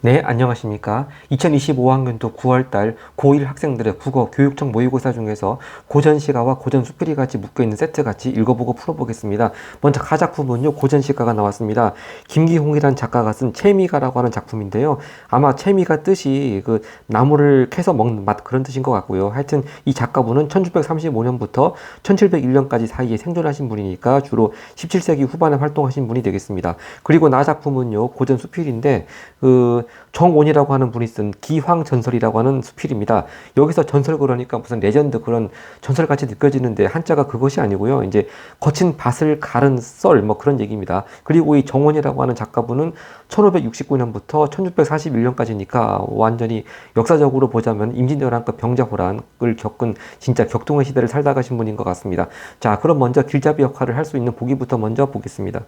네, 안녕하십니까. 2025학년도 9월달 고1 학생들의 국어 교육청 모의고사 중에서 고전시가와 고전수필이 같이 묶여있는 세트 같이 읽어보고 풀어보겠습니다. 먼저 가작품은요, 고전시가가 나왔습니다. 김기홍이라는 작가가 쓴 채미가라고 하는 작품인데요. 아마 채미가 뜻이 그 나무를 캐서 먹는 맛 그런 뜻인 것 같고요. 하여튼 이 작가분은 1635년부터 1701년까지 사이에 생존하신 분이니까 주로 17세기 후반에 활동하신 분이 되겠습니다. 그리고 나 작품은요, 고전수필인데 정온이라고 하는 분이 쓴 기황전설이라고 하는 수필입니다. 여기서 전설 그러니까 무슨 레전드 그런 전설같이 느껴지는데 한자가 그것이 아니고요. 이제 거친 밭을 가른 썰 뭐 그런 얘기입니다. 그리고 이 정원이라고 하는 작가분은 1569년부터 1641년까지니까 완전히 역사적으로 보자면 임진왜란급 병자호란을 겪은 진짜 격동의 시대를 살다 가신 분인 것 같습니다. 자, 그럼 먼저 길잡이 역할을 할 수 있는 보기부터 먼저 보겠습니다.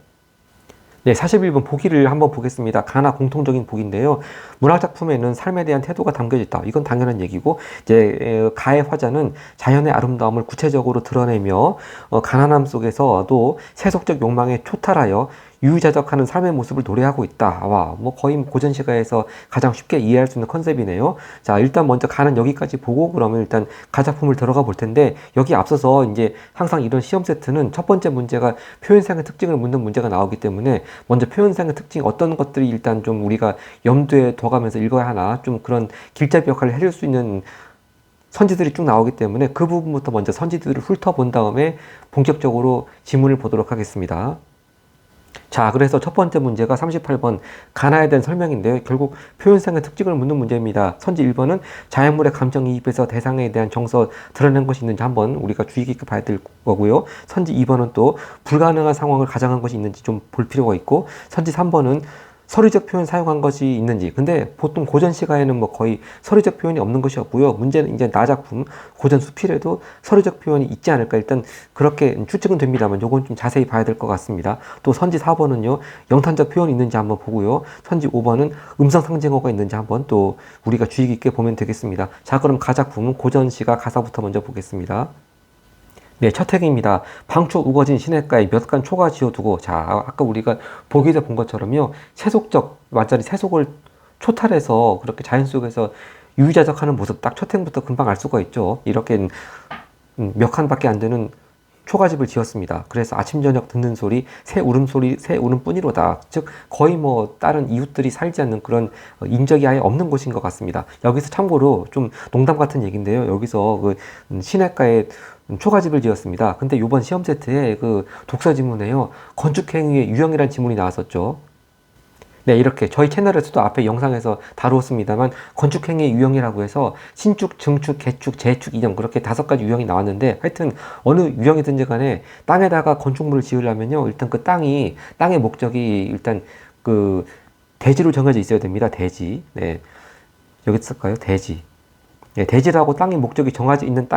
네, 41번 보기를 한번 보겠습니다. 가나 공통적인 보기인데요. 문학작품에는 삶에 대한 태도가 담겨져 있다. 이건 당연한 얘기고, 이제 가의 화자는 자연의 아름다움을 구체적으로 드러내며 가난함 속에서도 세속적 욕망에 초탈하여 유유자적하는 삶의 모습을 노래하고 있다. 와, 뭐 거의 고전시가에서 가장 쉽게 이해할 수 있는 컨셉이네요. 자, 일단 먼저 가는 여기까지 보고 그러면 일단 가작품을 들어가 볼 텐데 여기 앞서서 이제 항상 이런 시험 세트는 첫 번째 문제가 표현상의 특징을 묻는 문제가 나오기 때문에 먼저 표현상의 특징 어떤 것들이 일단 좀 우리가 염두에 둬가면서 읽어야 하나 좀 그런 길잡이 역할을 해줄 수 있는 선지들이 쭉 나오기 때문에 그 부분부터 먼저 선지들을 훑어본 다음에 본격적으로 지문을 보도록 하겠습니다. 자, 그래서 첫 번째 문제가 38번 가나에 대한 설명인데요. 결국 표현상의 특징을 묻는 문제입니다. 선지 1번은 자연물의 감정이입에서 대상에 대한 정서 드러낸 것이 있는지 한번 우리가 주의 깊게 봐야 될 거고요. 선지 2번은 또 불가능한 상황을 가정한 것이 있는지 좀 볼 필요가 있고, 선지 3번은 서류적 표현 사용한 것이 있는지. 근데 보통 고전 시가에는 뭐 거의 서류적 표현이 없는 것이 없고요. 문제는 이제 나 작품 고전 수필에도 서류적 표현이 있지 않을까 일단 그렇게 추측은 됩니다만 요건 좀 자세히 봐야 될 것 같습니다. 또 선지 4번은요. 영탄적 표현이 있는지 한번 보고요. 선지 5번은 음성 상징어가 있는지 한번 또 우리가 주의 깊게 보면 되겠습니다. 자, 그럼 가작품 고전 시가 가사부터 먼저 보겠습니다. 네, 첫 핵입니다. 방초 우거진 시냇가에 몇 간 초가 지어두고, 자, 아까 우리가 보기에서 본 것처럼요, 세속적, 완전히 세속을 초탈해서 그렇게 자연 속에서 유유자적하는 모습, 딱 첫 핵부터 금방 알 수가 있죠. 이렇게 몇 칸밖에 안 되는 초가집을 지었습니다. 그래서 아침 저녁 듣는 소리, 새 울음소리, 새 울음뿐이로다. 즉 거의 뭐 다른 이웃들이 살지 않는 그런 인적이 아예 없는 곳인 것 같습니다. 여기서 참고로 좀 농담 같은 얘기인데요. 여기서 그 시냇가에 초가집을 지었습니다. 근데 이번 시험 세트에 그 독서 지문에요. 건축행위의 유형이라는 지문이 나왔었죠. 네, 이렇게 저희 채널에서도 앞에 영상에서 다루었습니다만 건축행위 유형이라고 해서 신축, 증축, 개축, 재축, 이형 그렇게 5가지 유형이 나왔는데 하여튼 어느 유형이든지 간에 땅에다가 건축물을 지으려면요. 일단 그 땅의 목적이 일단 그 대지로 정해져 있어야 됩니다. 대지. 네. 여기 쓸까요? 대지. 예, 대지라고 땅의 목적이 정해져 있는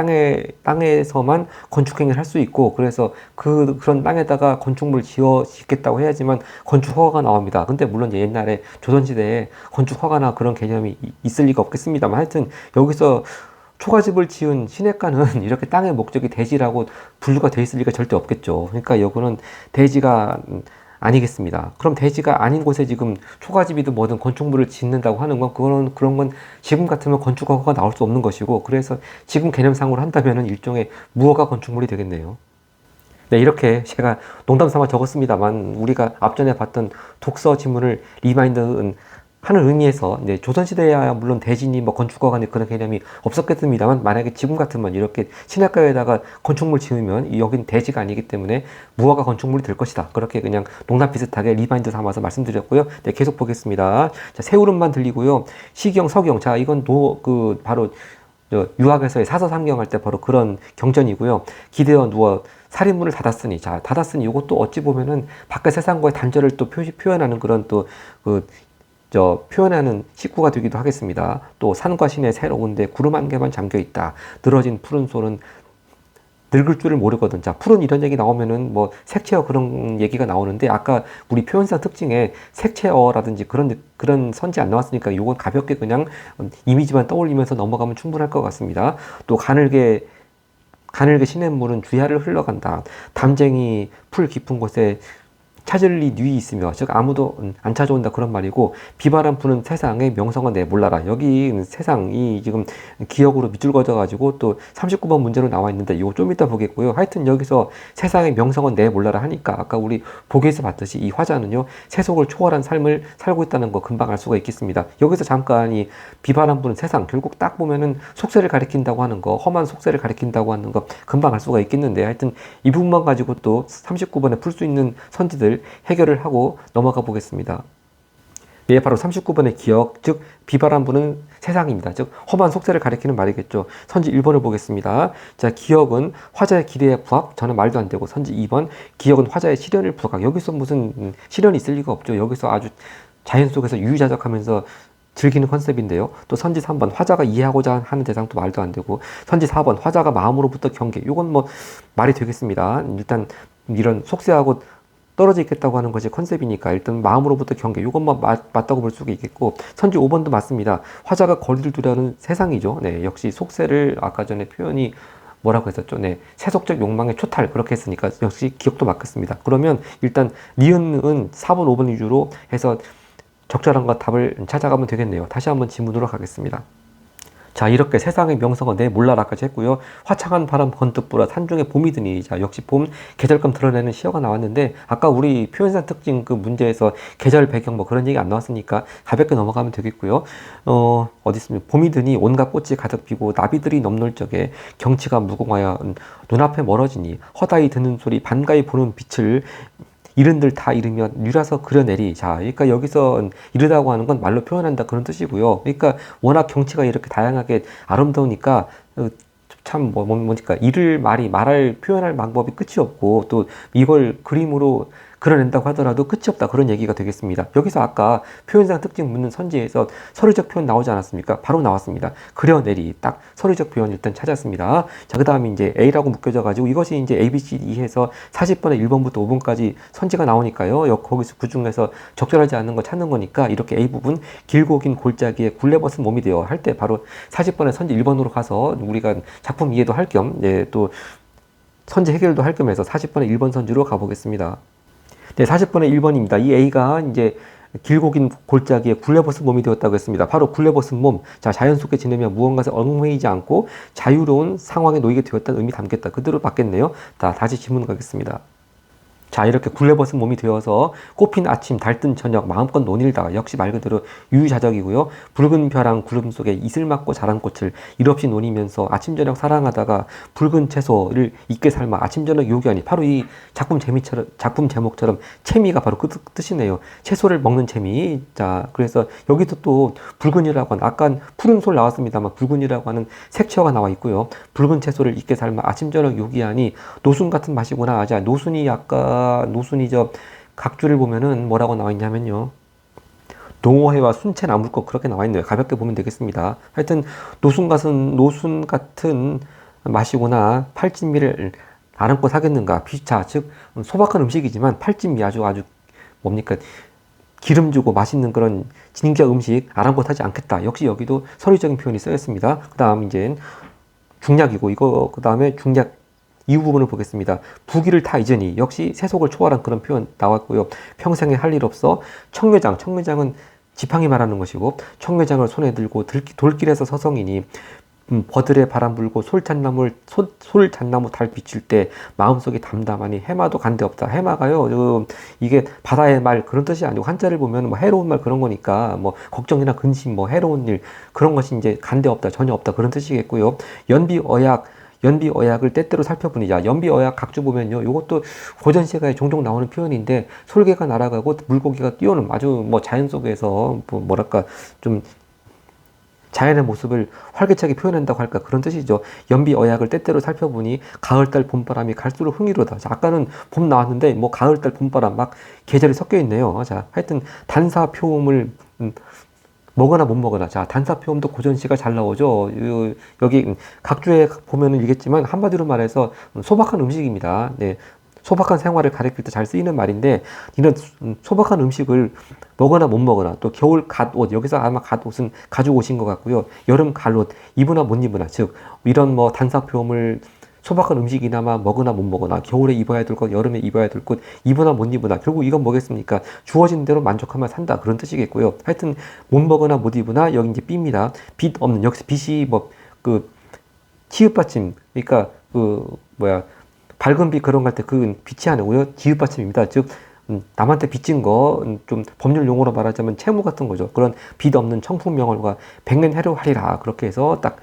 땅에서만 건축행위를 할 수 있고, 그래서 그런 땅에다가 건축물을 짓겠다고 해야지만 건축 허가가 나옵니다. 근데 물론 옛날에 조선시대에 건축 허가나 그런 개념이 있을 리가 없겠습니다만, 하여튼 여기서 초가집을 지은 시냇가는 이렇게 땅의 목적이 대지라고 분류가 돼 있을 리가 절대 없겠죠. 그러니까 이거는 대지가 아니겠습니다. 그럼 대지가 아닌 곳에 지금 초가집이든 뭐든 건축물을 짓는다고 하는 건 그런 건 지금 같으면 건축허가가 나올 수 없는 것이고, 그래서 지금 개념상으로 한다면은 일종의 무허가 건축물이 되겠네요. 네, 이렇게 제가 농담 삼아 적었습니다만 우리가 앞전에 봤던 독서 지문을 리마인드 하는 의미에서 이제 조선시대야 물론 대진이 뭐 건축허가니 그런 개념이 없었겠습니다만 만약에 지금 같으면 이렇게 시냇가에다가 건축물 지으면 여긴 대지가 아니기 때문에 무허가 건축물이 될 것이다. 그렇게 그냥 농담 비슷하게 리마인드 삼아서 말씀드렸고요. 네, 계속 보겠습니다. 자, 새울음만 들리고요. 시경, 서경. 자, 이건 바로 유학에서의 사서삼경 할 때 바로 그런 경전이고요. 기대어 누워 살인문을 닫았으니, 자, 닫았으니 이것도 어찌 보면은 밖의 세상과의 단절을 또 표현하는 그런 표현하는 식구가 되기도 하겠습니다. 또 산과 신의 새로운데 구름 한 개만 잠겨 있다. 늘어진 푸른 소는 늙을 줄을 모르거든. 자, 푸른 이런 얘기 나오면은 뭐 색채어 그런 얘기가 나오는데 아까 우리 표현상 특징에 색채어라든지 그런 선지 안 나왔으니까 요건 가볍게 그냥 이미지만 떠올리면서 넘어가면 충분할 것 같습니다. 또 가늘게 시냇물은 주야를 흘러간다. 담쟁이 풀 깊은 곳에 찾을 리 뉘이 있으며, 즉 아무도 안 찾아온다 그런 말이고, 비바람 부는 세상의 명성은 내 몰라라. 여기 세상이 지금 기억으로 밑줄거져 가지고 또 39번 문제로 나와 있는데 이거 좀 이따 보겠고요. 하여튼 여기서 세상의 명성은 내 몰라라 하니까 아까 우리 보기에서 봤듯이 이 화자는요 세속을 초월한 삶을 살고 있다는 거 금방 알 수가 있겠습니다. 여기서 잠깐 이 비바람 부는 세상, 결국 딱 보면은 속세를 가리킨다고 하는 거, 험한 속세를 가리킨다고 하는 거 금방 알 수가 있겠는데, 하여튼 이 부분만 가지고 또 39번에 풀 수 있는 선지들 해결을 하고 넘어가 보겠습니다. 네, 바로 39번의 기억, 즉 비바람 부는 세상입니다. 즉 험한 속세를 가리키는 말이겠죠. 선지 1번을 보겠습니다. 자, 기억은 화자의 기대에 부합, 저는 말도 안 되고. 선지 2번, 기억은 화자의 시련을 부각. 여기서 무슨 시련이 있을 리가 없죠. 여기서 아주 자연 속에서 유유자적하면서 즐기는 컨셉인데요. 또 선지 3번, 화자가 이해하고자 하는 대상도 말도 안 되고. 선지 4번, 화자가 마음으로부터 경계. 이건 뭐 말이 되겠습니다. 일단 이런 속세하고 떨어져 있겠다고 하는 것이 컨셉이니까 일단 마음으로부터 경계, 이것만 맞다고 볼 수가 있겠고, 선지 5번도 맞습니다. 화자가 거리를 두려는 세상이죠. 네, 역시 속세를 아까 전에 표현이 뭐라고 했었죠? 네, 세속적 욕망의 초탈, 그렇게 했으니까 역시 기억도 맞겠습니다. 그러면 일단 니은은 4번, 5번 위주로 해서 적절한 것 답을 찾아가면 되겠네요. 다시 한번 지문으로 가겠습니다. 자, 이렇게 세상의 명성은 내 몰라라까지 했고요. 화창한 바람 번뜩 불어 산중에 봄이 드니. 자, 역시 봄 계절감 드러내는 시어가 나왔는데, 아까 우리 표현상 특징 그 문제에서 계절 배경 뭐 그런 얘기 안 나왔으니까 가볍게 넘어가면 되겠고요. 어디 있습니까? 봄이 드니 온갖 꽃이 가득 피고 나비들이 넘놀 적에 경치가 무궁하여 눈앞에 멀어지니 허다히 듣는 소리 반가이 보는 빛을 이른들 다 이르며 뉴라서 그려내리. 자, 그러니까 여기서 이르다고 하는 건 말로 표현한다 그런 뜻이고요. 그러니까 워낙 경치가 이렇게 다양하게 아름다우니까 참 뭐니까 이를 말할 표현할 방법이 끝이 없고, 또 이걸 그림으로 그려낸다고 하더라도 끝이 없다 그런 얘기가 되겠습니다. 여기서 아까 표현상 특징 묻는 선지에서 서류적 표현 나오지 않았습니까? 바로 나왔습니다. 그려내리, 딱 서류적 표현 일단 찾았습니다. 자, 그 다음에 이제 A라고 묶여져 가지고 이것이 이제 A, B, C, D 해서 40번에 1번부터 5번까지 선지가 나오니까요. 거기서 그 중에서 적절하지 않는 거 찾는 거니까 이렇게 A 부분 길고 긴 골짜기에 굴레벗은 몸이 되어 할 때 바로 40번에 선지 1번으로 가서 우리가 작품 이해도 할 겸, 또 선지 해결도 할 겸해서 40번에 1번 선지로 가보겠습니다. 네, 40번의 1번입니다. 이 A가 이제 길고 긴 골짜기에 굴레벗은 몸이 되었다고 했습니다. 바로 굴레벗은 몸. 자, 자연 속에 지내며 무언가에 얽매이지 않고 자유로운 상황에 놓이게 되었다는 의미 담겠다. 그대로 받겠네요. 자, 다시 질문 가겠습니다. 자, 이렇게 굴레벗은 몸이 되어서 꽃핀 아침, 달뜬 저녁, 마음껏 논일다. 역시 말 그대로 유유자적이고요. 붉은 벼랑 구름 속에 이슬 맞고 자란 꽃을 일없이 논이면서 아침 저녁 사랑하다가 붉은 채소를 잊게 삶아 아침 저녁 요기하니. 바로 이 작품 제목처럼 채미가 바로 그 뜻이네요. 채소를 먹는 채미. 자, 그래서 여기서 또 붉은이라고 하는, 아까 푸른 솔 나왔습니다만 붉은이라고 하는 색채가 나와 있고요. 붉은 채소를 잊게 삶아 아침 저녁 요기하니 노순 같은 맛이구나. 자, 노순이 노순이 각주를 보면은 뭐라고 나와 있냐면요, 농어회와 순채 나물 것 그렇게 나와 있네요. 가볍게 보면 되겠습니다. 하여튼 노순 같은 맛이구나. 팔진미를 아랑껏 하겠는가. 자, 즉 소박한 음식이지만 팔진미, 아주 뭡니까, 기름지고 맛있는 그런 진격 음식 아랑껏 하지 않겠다. 역시 여기도 서류적인 표현이 쓰였습니다. 그 다음 이제 중략이고, 이거 그 다음에 중략 이후 부분을 보겠습니다. 부귀를 다 잊으니. 역시 세속을 초월한 그런 표현 나왔고요. 평생에 할 일 없어. 청매장은 지팡이 말하는 것이고, 청매장을 손에 들고 돌길에서 서성이니. 버들에 바람 불고 솔잣나무 달 비칠 때 마음속이 담담하니. 해마도 간데 없다. 해마가요, 이게 바다의 말 그런 뜻이 아니고 한자를 보면 뭐 해로운 말 그런 거니까, 뭐 걱정이나 근심, 뭐 해로운 일 그런 것이 이제 간데 없다, 전혀 없다 그런 뜻이겠고요. 연비어약을 때때로 살펴보니. 자, 연비어약 각주 보면요, 이것도 고전시가에 종종 나오는 표현인데, 솔개가 날아가고 물고기가 뛰어오는, 아주 뭐 자연 속에서 뭐랄까 좀 자연의 모습을 활기차게 표현한다고 할까 그런 뜻이죠. 연비어약을 때때로 살펴보니 가을달 봄바람이 갈수록 흥이로다. 자, 아까는 봄 나왔는데 뭐 가을달 봄바람 막 계절이 섞여 있네요. 자, 하여튼 단사표음을 먹거나 못 먹거나. 자, 단사표음도 고전시가 잘 나오죠. 여기 각주에 보면은 알겠지만 한마디로 말해서 소박한 음식입니다. 네, 소박한 생활을 가리킬 때 잘 쓰이는 말인데, 이런 소박한 음식을 먹거나 못 먹거나, 또 겨울 갓옷, 여기서 아마 갓옷은 가지고 오신 것 같고요. 여름 갈옷 입으나 못 입으나, 즉 이런 뭐 단사표음을 소박한 음식이나마 먹으나 못 먹으나, 겨울에 입어야 될 것, 여름에 입어야 될 것, 입으나 못 입으나, 결국 이건 뭐겠습니까? 주어진 대로 만족하면 산다, 그런 뜻이겠고요. 하여튼 못 먹으나 못 입으나, 여기 이제 삐입니다. 빛 없는, 역시 빛이 뭐 그 치읓받침, 그러니까 그 뭐야, 밝은 빛 그런 거 할 때 그 빛이 아니고요, 지읒받침입니다. 즉 남한테 빚진 거, 좀 법률 용어로 말하자면 채무 같은 거죠. 그런 빚 없는 청풍 명월과 백년 해로하리라, 그렇게 해서 딱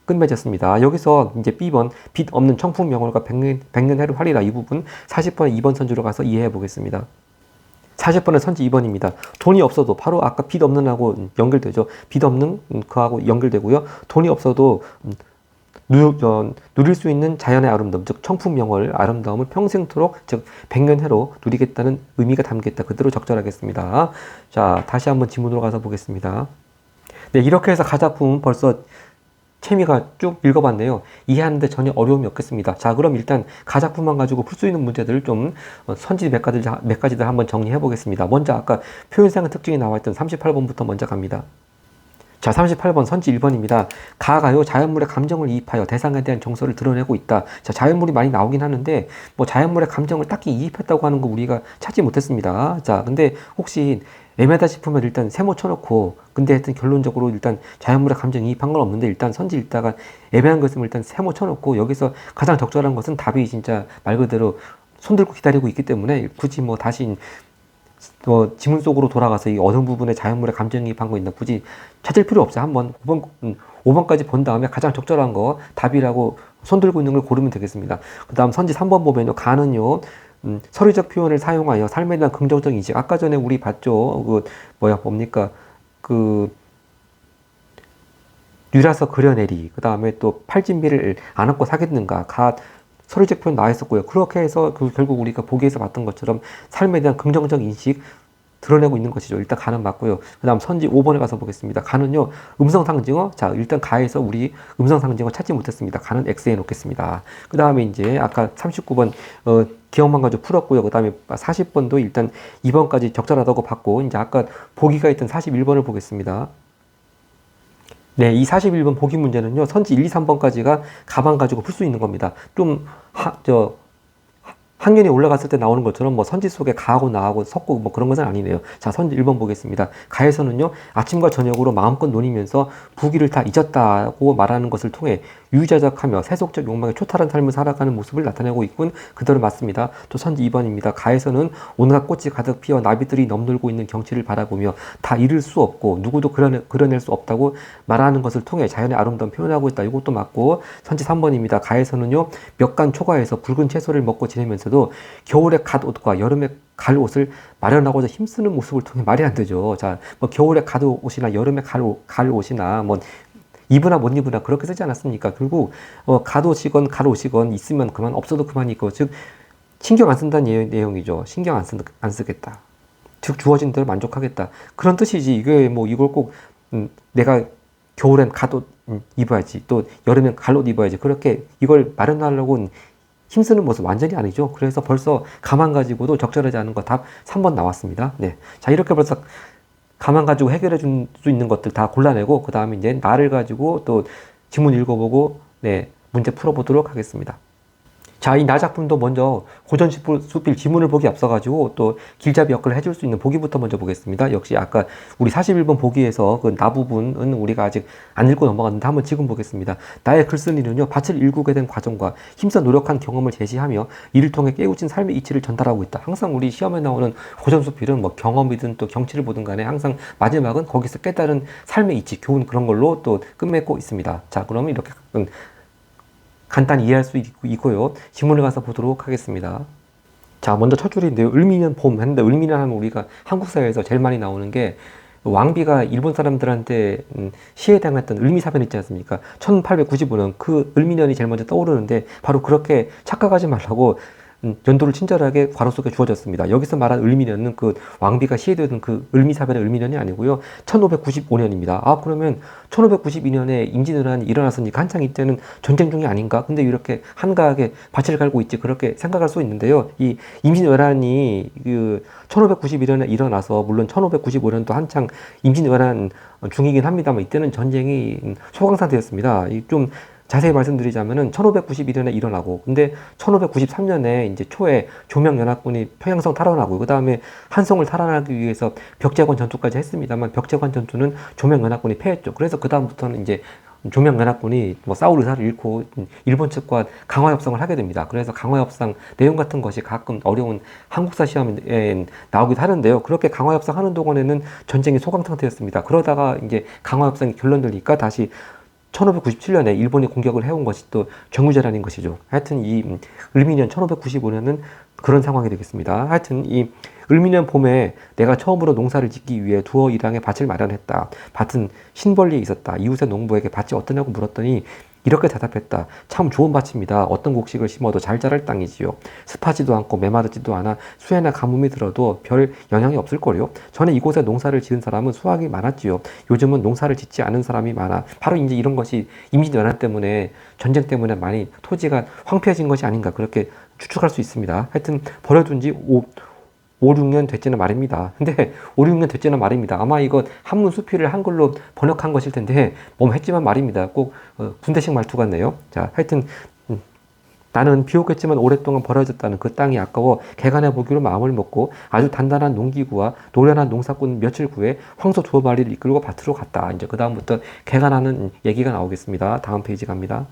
끝맺었습니다. 여기서 이제 B번 빚 없는 청풍 명월과 백년 해로하리라, 이 부분 40번에 2번 선지로 가서 이해해 보겠습니다. 40번의 선지 2번입니다. 돈이 없어도, 바로 아까 빚 없는 하고 연결되죠. 빚 없는 그하고 연결되고요. 돈이 없어도 누릴 수 있는 자연의 아름다움, 즉 청풍명월 아름다움을 평생토록, 즉 백년해로 누리겠다는 의미가 담겼다. 그대로 적절하겠습니다. 자, 다시 한번 지문으로 가서 보겠습니다. 네, 이렇게 해서 가작품은 벌써 채미가 쭉 읽어봤네요. 이해하는데 전혀 어려움이 없겠습니다. 자, 그럼 일단 가작품만 가지고 풀 수 있는 문제들을 좀 선지 몇 가지들 한번 정리해 보겠습니다. 먼저 아까 표현상의 특징이 나와있던 38번부터 먼저 갑니다. 자, 38번 선지 1번입니다. 가가요 자연물의 감정을 이입하여 대상에 대한 정서를 드러내고 있다. 자, 자연물이 많이 나오긴 하는데 뭐 자연물의 감정을 딱히 이입했다고 하는 거 우리가 찾지 못했습니다. 자, 근데 혹시 애매하다 싶으면 일단 세모 쳐놓고, 근데 하여튼 결론적으로 일단 자연물의 감정 이입한 건 없는데 일단 선지 읽다가 애매한 것은 일단 세모 쳐놓고, 여기서 가장 적절한 것은 답이 진짜 말 그대로 손들고 기다리고 있기 때문에 굳이 뭐 다시 지문 속으로 돌아가서 이 어느 부분에 자연물의 감정이입한 거 있나 굳이 찾을 필요 없어요. 한번 5번까지 본 다음에 가장 적절한 거 답이라고 손들고 있는 걸 고르면 되겠습니다. 그 다음 선지 3번 보면요. 가는요, 서류적 표현을 사용하여 삶에 대한 긍정적 인식. 아까 전에 우리 봤죠. 뭡니까? 유라서 그려내리. 그 다음에 또 팔진미를 안 안고 사겠는가. 서류적 표현 나와 있었고요. 그렇게 해서 결국 우리가 보기에서 봤던 것처럼 삶에 대한 긍정적 인식 드러내고 있는 것이죠. 일단 가는 맞고요. 그 다음 선지 5번에 가서 보겠습니다. 가는요, 음성 상징어. 자, 일단 가에서 우리 음성 상징어 찾지 못했습니다. 가는 X에 놓겠습니다. 그 다음에 이제 아까 39번 기억만 가지고 풀었고요. 그 다음에 40번도 일단 2번까지 적절하다고 봤고, 이제 아까 보기가 있던 41번을 보겠습니다. 네, 이 41번 보기 문제는요, 선지 1, 2, 3번까지가 가방 가지고 풀 수 있는 겁니다. 좀, 학년이 올라갔을 때 나오는 것처럼 뭐 선지 속에 가하고 나하고 섞고 뭐 그런 것은 아니네요. 자, 선지 1번 보겠습니다. 가에서는요, 아침과 저녁으로 마음껏 놀이면서 부귀를 다 잊었다고 말하는 것을 통해 유유자적하며 세속적 욕망에 초탈한 삶을 살아가는 모습을 나타내고 있군. 그대로 맞습니다. 또 선지 2번입니다. 가에서는 온갖 꽃이 가득 피어 나비들이 넘놀고 있는 경치를 바라보며 다 이룰 수 없고 누구도 그려낼 수 없다고 말하는 것을 통해 자연의 아름다움 표현하고 있다. 이것도 맞고, 선지 3번입니다. 가에서는요, 몇간 초가에서 붉은 채소를 먹고 지내면서도 겨울에 갓 옷과 여름에 갈 옷을 마련하고자 힘쓰는 모습을 통해 말이 안 되죠. 자, 뭐 겨울에 갓 옷이나 여름에 갈 옷이나 뭐 입으나 못 입으나 그렇게 쓰지 않았습니까? 결국 갓 옷이건 갈 옷이건 있으면 그만, 없어도 그만이고, 즉 신경 안 쓴다는 내용이죠. 신경 안 쓰겠다. 즉 주어진 대로 만족하겠다. 그런 뜻이지. 이게 뭐 이걸 꼭 내가 겨울엔 갓 옷 입어야지, 또 여름엔 갈 옷 입어야지, 그렇게 이걸 마련하려고 힘쓰는 모습 완전히 아니죠. 그래서 벌써 가만 가지고도 적절하지 않은 거 답 3번 나왔습니다. 네. 자, 이렇게 벌써 가만 가지고 해결해 줄 수 있는 것들 다 골라내고, 그 다음에 이제 나를 가지고 또 지문 읽어보고, 네, 문제 풀어보도록 하겠습니다. 자, 이 나 작품도 먼저 고전수필 지문을 보기 앞서가지고 또 길잡이 역할을 해줄 수 있는 보기부터 먼저 보겠습니다. 역시 아까 우리 41번 보기에서 그 나 부분은 우리가 아직 안 읽고 넘어갔는데 한번 지금 보겠습니다. 나의 글쓴이는요, 밭을 일구게 된 과정과 힘써 노력한 경험을 제시하며 이를 통해 깨우친 삶의 이치를 전달하고 있다. 항상 우리 시험에 나오는 고전수필은 뭐 경험이든 또 경치를 보든 간에 항상 마지막은 거기서 깨달은 삶의 이치, 교훈, 그런 걸로 또 끝맺고 있습니다. 자, 그러면 이렇게 간단히 이해할 수 있고요. 지문을 가서 보도록 하겠습니다. 자, 먼저 첫 줄인데요. 을미년 봄 했는데, 을미년 하면 우리가 한국 사회에서 제일 많이 나오는 게 왕비가 일본 사람들한테 시해 당했던 을미사변 있지 않습니까? 1895년 그 을미년이 제일 먼저 떠오르는데, 바로 그렇게 착각하지 말라고 연도를 친절하게 괄호 속에 주어졌습니다. 여기서 말한 을미년은 그 왕비가 시해되던 그 을미사변의 을미년이 아니고요, 1595년입니다. 아, 그러면 1592년에 임진왜란이 일어났으니까 한창 이때는 전쟁 중이 아닌가? 근데 이렇게 한가하게 밭을 갈고 있지, 그렇게 생각할 수 있는데요. 이 임진왜란이 그 1591년에 일어나서, 물론 1595년도 한창 임진왜란 중이긴 합니다만, 이때는 전쟁이 소강 상태였습니다. 좀 자세히 말씀드리자면은 1591년에 일어나고, 근데 1593년에 이제 초에 조명연합군이 평양성 탈환하고, 그 다음에 한성을 탈환하기 위해서 벽제관 전투까지 했습니다만, 벽제관 전투는 조명연합군이 패했죠. 그래서 그 다음부터는 이제 조명연합군이 뭐 싸울 의사를 잃고 일본 측과 강화협상을 하게 됩니다. 그래서 강화협상 내용 같은 것이 가끔 어려운 한국사 시험에 나오기도 하는데요. 그렇게 강화협상 하는 동안에는 전쟁이 소강 상태였습니다. 그러다가 이제 강화협상이 결론되니까 다시 1597년에 일본이 공격을 해온 것이 또 정유재란인 것이죠. 하여튼 이 을미년 1595년은 그런 상황이 되겠습니다. 하여튼 이 을미년 봄에 내가 처음으로 농사를 짓기 위해 두어 일항에 밭을 마련했다. 밭은 신벌리에 있었다. 이웃의 농부에게 밭이 어떠냐고 물었더니 이렇게 대답했다. 참 좋은 밭입니다. 어떤 곡식을 심어도 잘 자랄 땅이지요. 습하지도 않고 메마르지도 않아 수해나 가뭄이 들어도 별 영향이 없을 거요. 전에 이곳에 농사를 지은 사람은 수확이 많았지요. 요즘은 농사를 짓지 않은 사람이 많아. 바로 이제 이런 것이 이미지 연합 때문에, 전쟁 때문에 많이 토지가 황폐해진 것이 아닌가, 그렇게 추측할 수 있습니다. 하여튼 버려둔 지 5, 6년 됐지는 말입니다. 근데 5, 6년 됐지는 말입니다. 아마 이거 한문 수필을 한글로 번역한 것일 텐데 했지만 말입니다. 꼭 군대식 말투 같네요. 자, 하여튼 나는 비옥했지만 오랫동안 버려졌다는 그 땅이 아까워 개간해 보기로 마음을 먹고 아주 단단한 농기구와 노련한 농사꾼 며칠 후에 황소 2마리를 이끌고 밭으로 갔다. 이제 그 다음부터 개간하는 얘기가 나오겠습니다. 다음 페이지 갑니다.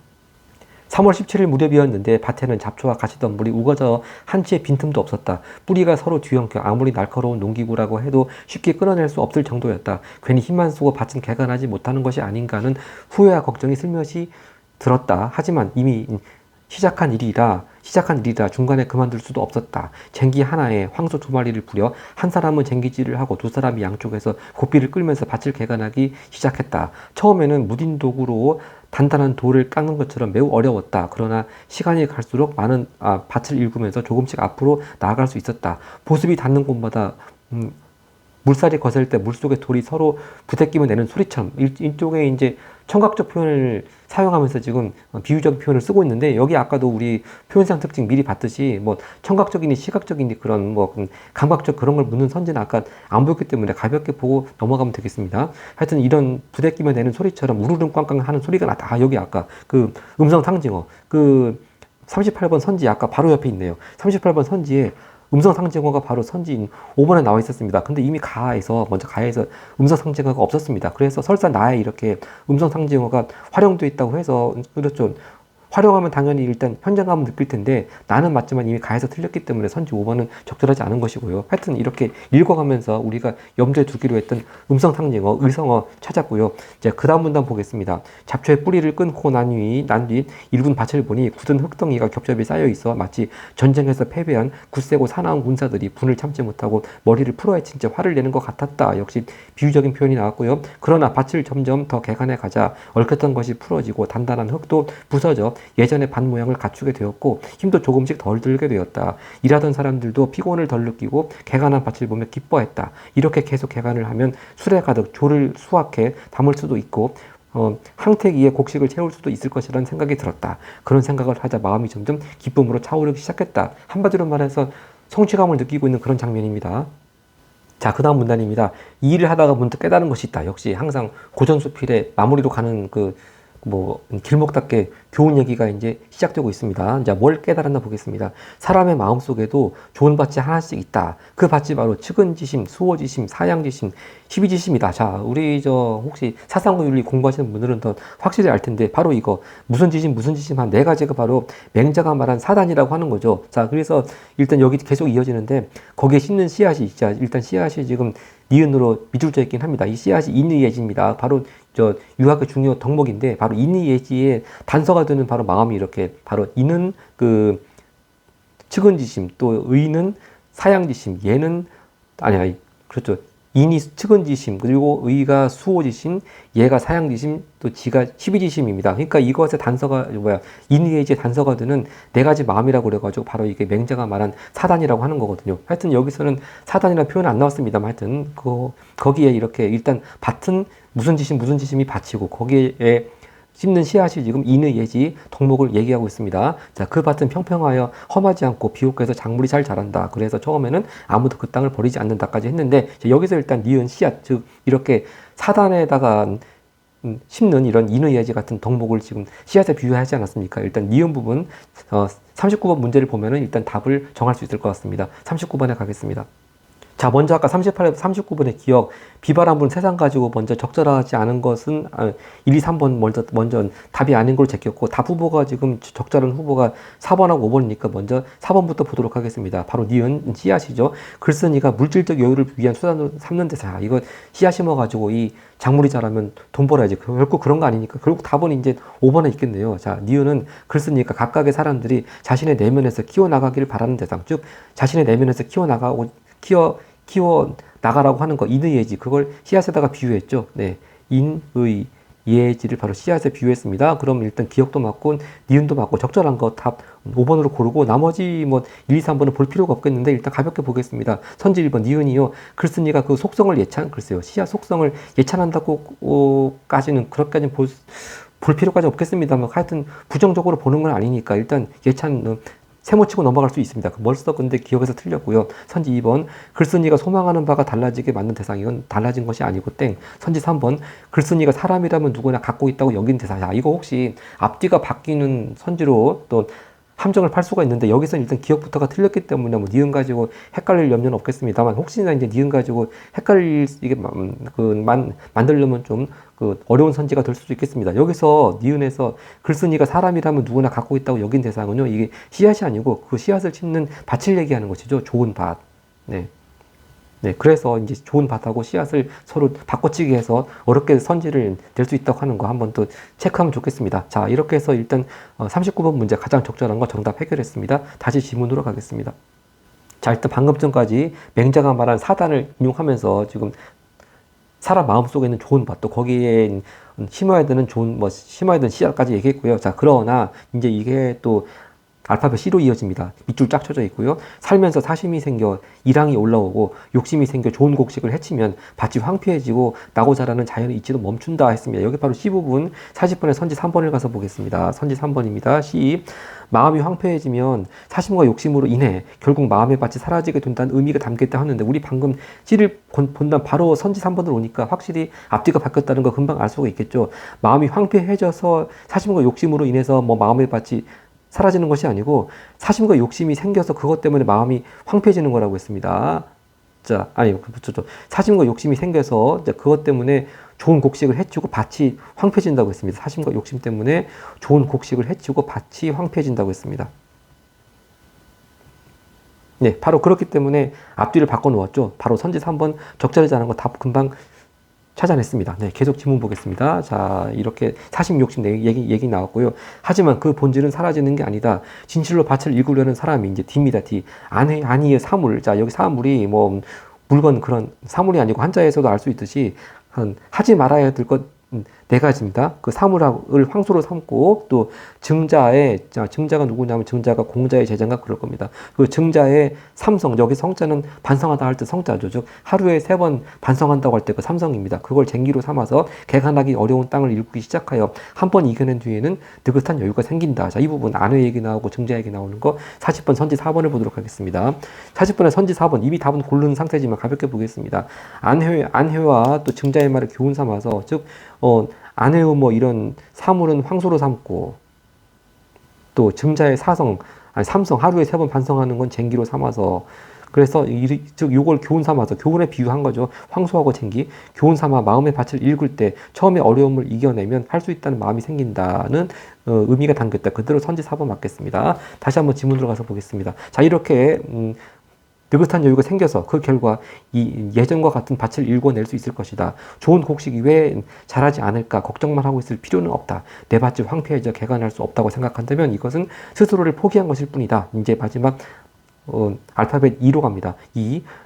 3월 17일 무렵이었는데 밭에는 잡초와 가시덤불이 우거져 한 치의 빈틈도 없었다. 뿌리가 서로 뒤엉켜 아무리 날카로운 농기구라고 해도 쉽게 끊어낼 수 없을 정도였다. 괜히 힘만 쓰고 밭은 개간하지 못하는 것이 아닌가 하는 후회와 걱정이 슬며시 들었다. 하지만 이미 시작한 일이라 중간에 그만둘 수도 없었다. 쟁기 하나에 황소 2마리를 부려 한 사람은 쟁기질을 하고 두 사람이 양쪽에서 고삐를 끌면서 밭을 개간하기 시작했다. 처음에는 무딘 도구로 단단한 돌을 깎는 것처럼 매우 어려웠다. 그러나 시간이 갈수록 많은 밭을 일구면서 조금씩 앞으로 나아갈 수 있었다. 보습이 닿는 곳마다 물살이 거셀 때 물속의 돌이 서로 부대끼며 내는 소리처럼, 이쪽에 이제 청각적 표현을 사용하면서 지금 비유적 표현을 쓰고 있는데, 여기 아까도 우리 표현상 특징 미리 봤듯이 뭐 청각적이니 시각적이니 그런 뭐 감각적 그런 걸 묻는 선지는 아까 안 보였기 때문에 가볍게 보고 넘어가면 되겠습니다. 하여튼 이런 부대끼며 내는 소리처럼 우르릉 꽝꽝 하는 소리가 나다. 여기 아까 그 음성 상징어, 그 38번 선지 아까 바로 옆에 있네요. 38번 선지에 음성 상징어가 바로 선지인 5번에 나와 있었습니다. 근데 이미 먼저 가에서 음성 상징어가 없었습니다. 그래서 설사 나에 이렇게 음성 상징어가 활용되어 있다고 해서, 그렇죠, 활용하면 당연히 일단 현장감을 느낄 텐데, 나는 맞지만 이미 가에서 틀렸기 때문에 선지 5번은 적절하지 않은 것이고요. 하여튼 이렇게 읽어가면서 우리가 염두에 두기로 했던 음성 상징어, 의성어 찾았고요. 이제 그 다음 문단 보겠습니다. 잡초의 뿌리를 끊고 난 뒤 일군 밭을 보니 굳은 흙덩이가 겹겹이 쌓여 있어 마치 전쟁에서 패배한 굳세고 사나운 군사들이 분을 참지 못하고 머리를 풀어헤친 채 화를 내는 것 같았다. 역시 비유적인 표현이 나왔고요. 그러나 밭을 점점 더 개간해 가자 얽혔던 것이 풀어지고 단단한 흙도 부서져 예전의 밭 모양을 갖추게 되었고 힘도 조금씩 덜 들게 되었다. 일하던 사람들도 피곤을 덜 느끼고 개간한 밭을 보며 기뻐했다. 이렇게 계속 개간을 하면 술에 가득 조를 수확해 담을 수도 있고 항택이에 곡식을 채울 수도 있을 것이라는 생각이 들었다. 그런 생각을 하자 마음이 점점 기쁨으로 차오르기 시작했다. 한마디로 말해서 성취감을 느끼고 있는 그런 장면입니다. 자, 그 다음 문단입니다. 이 일을 하다가 문득 깨달은 것이 있다. 역시 항상 고전수필의 마무리로 가는 길목답게 좋은 얘기가 이제 시작되고 있습니다. 이제 뭘 깨달았나 보겠습니다. 사람의 마음속에도 좋은 밭이 하나씩 있다. 그 밭이 바로 측은지심, 수호지심, 사양지심, 희비지심이다. 자, 우리 혹시 사상과 윤리 공부하시는 분들은 더 확실히 알 텐데, 바로 이거 무슨 지심 한 네 가지가 바로 맹자가 말한 사단이라고 하는 거죠. 자, 그래서 일단 여기 계속 이어지는데, 거기에 심는 씨앗이 있자. 일단 씨앗이 지금 니은으로 미줄져 있긴 합니다. 이 씨앗이 인의예지입니다. 바로 유학의 중요 덕목인데, 바로 인의예지의 단서가 되는 바로 마음이 이렇게, 바로 이는 그 측은지심, 또 의는 사양지심, 그렇죠. 인이 측은지심, 그리고 의가 수호지심, 얘가 사양지심, 또 지가 희비지심입니다. 그러니까 이것의 단서가 인의예지의 단서가 되는 네 가지 마음이라고 그래가지고 바로 이게 맹자가 말한 사단이라고 하는 거거든요. 하여튼 여기서는 사단이라는 표현은 안 나왔습니다만, 하여튼 거기에 이렇게 일단 밭은 무슨 지심이 밭이고, 거기에 심는 씨앗이 지금 인의예지 덕목을 얘기하고 있습니다. 자, 그 밭은 평평하여 험하지 않고 비옥해서 작물이 잘 자란다. 그래서 처음에는 아무도 그 땅을 버리지 않는다까지 했는데, 여기서 일단 니은 씨앗, 즉 이렇게 사단에다가 심는 이런 인의 예지 같은 덕목을 지금 씨앗에 비유하지 않았습니까? 일단 니은 부분 39번 문제를 보면은 일단 답을 정할 수 있을 것 같습니다. 39번에 가겠습니다. 자, 먼저 아까 38, 39번의 기억, 비바람분 세상 가지고 먼저 적절하지 않은 것은 1, 2, 3번 먼저 답이 아닌 걸로 제꼈고, 답 후보가 지금 적절한 후보가 4번하고 5번이니까 먼저 4번부터 보도록 하겠습니다. 바로 니은 씨앗이죠. 글쓴이가 물질적 여유를 위한 수단으로 삼는 데서, 이거 씨앗 심어가지고 이 작물이 자라면 돈 벌어야지. 결국 그런 거 아니니까 결국 답은 이제 5번에 있겠네요. 자, 니은은 글쓴이가 각각의 사람들이 자신의 내면에서 키워나가기를 바라는 대상, 즉 자신의 내면에서 키워 나가라고 하는 거, 인의 예지, 그걸 씨앗에다가 비유했죠. 네, 인의 예지를 바로 씨앗에 비유했습니다. 그럼 일단 기억도 맞고 니은도 맞고 적절한 거 답 5번으로 고르고, 나머지 뭐 1, 2, 3번은 볼 필요가 없겠는데 일단 가볍게 보겠습니다. 선지 1번 니은이요. 글쓴이가 그 속성을 글쎄요, 씨앗 속성을 예찬한다고까지는 그렇게까지는 볼 필요까지 없겠습니다만, 하여튼 부정적으로 보는 건 아니니까 일단 예찬 세모치고 넘어갈 수 있습니다. 벌써 근데 기억에서 틀렸고요. 선지 2번, 글쓴이가 소망하는 바가 달라지게 만든 대상, 이건 달라진 것이 아니고 땡. 선지 3번, 글쓴이가 사람이라면 누구나 갖고 있다고 여긴 대상. 자, 이거 혹시 앞뒤가 바뀌는 선지로 또 함정을 팔 수가 있는데, 여기서 일단 기억부터가 틀렸기 때문에 뭐 니은 가지고 헷갈릴 염려는 없겠습니다만, 혹시나 이제 니은 가지고 이게 만들려면 좀 어려운 선지가 될 수도 있겠습니다. 여기서 니은에서 글쓴이가 사람이라면 누구나 갖고 있다고 여긴 대상은요, 이게 씨앗이 아니고 그 씨앗을 심는 밭을 얘기하는 것이죠. 좋은 밭. 네. 네, 그래서 이제 좋은 밭하고 씨앗을 서로 바꿔치기 해서 어렵게 선지를 낼 수 있다고 하는 거 한번 또 체크하면 좋겠습니다. 자, 이렇게 해서 일단 39번 문제 가장 적절한 거 정답 해결했습니다. 다시 지문으로 가겠습니다. 자, 일단 방금 전까지 맹자가 말한 사단을 인용하면서 지금 사람 마음속에 있는 좋은 밭, 또 거기에 심어야 되는 심어야 되는 씨앗까지 얘기했고요. 자, 그러나 이제 이게 또 알파벳 C로 이어집니다. 밑줄 쫙 쳐져 있고요. 살면서 사심이 생겨 일항이 올라오고 욕심이 생겨 좋은 곡식을 해치면 밭이 황폐해지고 나고 자라는 자연의 이치도 멈춘다 했습니다. 여기 바로 C 부분 40번의 선지 3번을 가서 보겠습니다. 선지 3번입니다. C. 마음이 황폐해지면 사심과 욕심으로 인해 결국 마음의 밭이 사라지게 된다는 의미가 담겼다 하는데, 우리 방금 C를 본다 바로 선지 3번으로 오니까 확실히 앞뒤가 바뀌었다는 거 금방 알 수가 있겠죠. 마음이 황폐해져서 사심과 욕심으로 인해서 뭐 마음의 밭이 사라지는 것이 아니고 사심과 욕심이 생겨서 그것 때문에 마음이 황폐해지는 거라고 했습니다. 자, 사심과 욕심이 생겨서 그것 때문에 좋은 곡식을 해치고 밭이 황폐해진다고 했습니다. 사심과 욕심 때문에 좋은 곡식을 해치고 밭이 황폐해진다고 했습니다. 네, 바로 그렇기 때문에 앞뒤를 바꿔 놓았죠. 바로 선지 3번 적절하지 않은 거 답 금방 찾아냈습니다. 네, 계속 지문 보겠습니다. 자, 이렇게 사심, 욕심 얘기 나왔고요. 하지만 그 본질은 사라지는 게 아니다. 진실로 밭을 일구려는 사람이 이제 D입니다. D. 아니의 사물. 자, 여기 사물이 뭐 물건 그런 사물이 아니고 한자에서도 알 수 있듯이 하지 말아야 될 것 네 가지입니다. 그 사물을 황소로 삼고, 또 증자가 누구냐면 증자가 공자의 제자인가 그럴 겁니다. 그 증자의 삼성, 여기 성자는 반성하다 할 때 성자죠. 즉 하루에 3번 반성한다고 할 때 그 삼성입니다. 그걸 쟁기로 삼아서 개간하기 어려운 땅을 일구기 시작하여 한 번 이겨낸 뒤에는 느긋한 여유가 생긴다. 자, 이 부분 안회 얘기 나오고 증자 얘기 나오는 거 40번 선지 4번을 보도록 하겠습니다. 40번의 선지 4번, 이미 답은 고른 상태지만 가볍게 보겠습니다. 안회와 또 증자의 말을 교훈 삼아서, 즉 안해의 뭐 이런 사물은 황소로 삼고, 또 증자의 삼성 하루에 3번 반성하는 건 쟁기로 삼아서, 그래서 즉 요걸 교훈 삼아서 교훈에 비유한 거죠. 황소하고 쟁기, 교훈 삼아 마음의 밭을 읽을 때 처음에 어려움을 이겨내면 할 수 있다는 마음이 생긴다는 의미가 담겼다. 그대로 선지 4번 맞겠습니다. 다시 한번 지문으로 가서 보겠습니다. 자, 이렇게 느긋한 여유가 생겨서 그 결과 이 예전과 같은 밭을 일궈낼 수 있을 것이다. 좋은 곡식이 왜 자라지 않을까 걱정만 하고 있을 필요는 없다. 내 밭이 황폐해져 개간할 수 없다고 생각한다면 이것은 스스로를 포기한 것일 뿐이다. 이제 마지막 알파벳 2로 갑니다.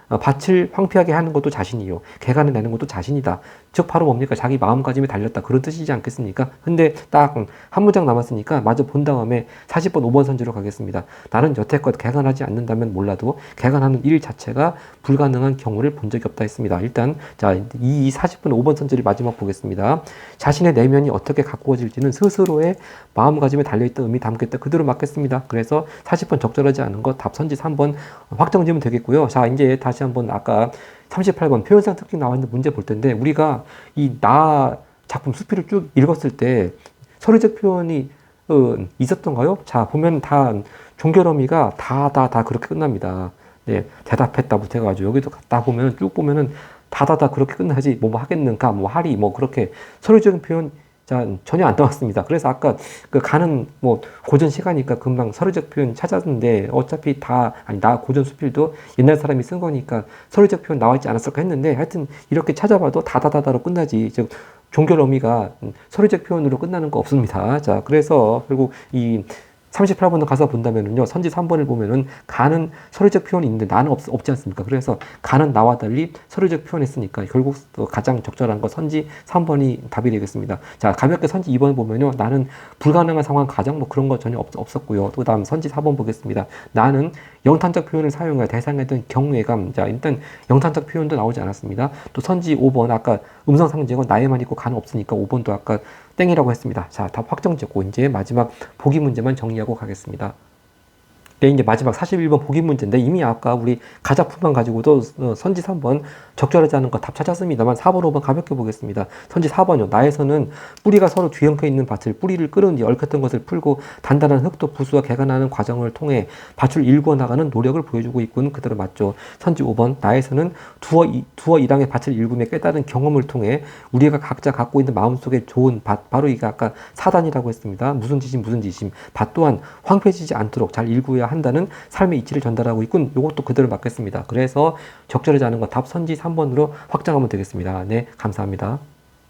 밭을 황폐하게 하는 것도 자신이요, 개간을 내는 것도 자신이다. 즉 바로 뭡니까? 자기 마음가짐에 달렸다, 그런 뜻이지 않겠습니까? 근데 딱 한 문장 남았으니까 마저 본 다음에 40번 5번 선지로 가겠습니다. 나는 여태껏 개간하지 않는다면 몰라도 개간하는 일 자체가 불가능한 경우를 본 적이 없다 했습니다. 일단 자, 이 40번 5번 선지를 마지막 보겠습니다. 자신의 내면이 어떻게 가꾸어질지는 스스로의 마음가짐에 달려있다는 의미 담겠다. 그대로 맞겠습니다. 그래서 40번 적절하지 않은 것 답 선지 3번 확정지으면 되겠고요. 자, 이제 다시 한번 아까 38번 표현상 특징 나와 있는 문제 볼 텐데, 우리가 이 나 작품 수필을 쭉 읽었을 때 서류적 표현이 있었던가요? 자, 보면 다 종결어미가 다 그렇게 끝납니다. 네, 대답했다부터 해가지고 여기도 다 보면은 쭉 보면은 다 그렇게 끝나지 뭐 하겠는가 뭐 하리 뭐 그렇게 서류적인 표현 자, 전혀 안 나왔습니다. 그래서 아까 그 가는 뭐 고전 시가니까 금방 서류적 표현 찾았는데 어차피 나 고전 수필도 옛날 사람이 쓴 거니까 서류적 표현 나와 있지 않았을까 했는데 하여튼 이렇게 찾아봐도 다다다다로 끝나지. 즉 종결 어미가 서류적 표현으로 끝나는 거 없습니다. 자, 그래서 결국 이 38번을 가서 본다면은요, 선지 3번을 보면은 가는 서류적 표현이 있는데 나는 없지 않습니까? 그래서 가는 나와 달리 서류적 표현했으니까 결국 가장 적절한 거 선지 3번이 답이 되겠습니다. 자, 가볍게 선지 2번 보면요, 나는 불가능한 상황 가정 뭐 그런 거 전혀 없었고요. 또 다음 선지 4번 보겠습니다. 나는 영탄적 표현을 사용해 대상했던 경외감. 자, 일단 영탄적 표현도 나오지 않았습니다. 또 선지 5번 아까 음성 상징은 나에만 있고 가는 없으니까 5번도 아까 땡이라고 했습니다. 자, 답 확정 짓고 이제 마지막 보기 문제만 정리하고 가겠습니다. 네, 이제 마지막 41번 보기 문제인데 이미 아까 우리 가작품만 가지고도 선지 3번 적절하지 않은 거 답 찾았습니다만 4번, 5번 가볍게 보겠습니다. 선지 4번요. 나에서는 뿌리가 서로 뒤엉켜 있는 밭을 뿌리를 끌은 뒤 얽혔던 것을 풀고 단단한 흙도 부수와 개가 나는 과정을 통해 밭을 일구어 나가는 노력을 보여주고 있고는 그대로 맞죠. 선지 5번 나에서는 두어 이랑의 밭을 일구며 깨달은 경험을 통해 우리가 각자 갖고 있는 마음속에 좋은 밭, 바로 이게 아까 사단이라고 했습니다. 무슨 지심 밭 또한 황폐해지지 않도록 잘 일구어야 한다는 삶의 이치를 전달하고 있군. 이것도 그대로 맞겠습니다. 그래서 적절하지 않은 거 답 선지 3번으로 확정하면 되겠습니다. 네, 감사합니다.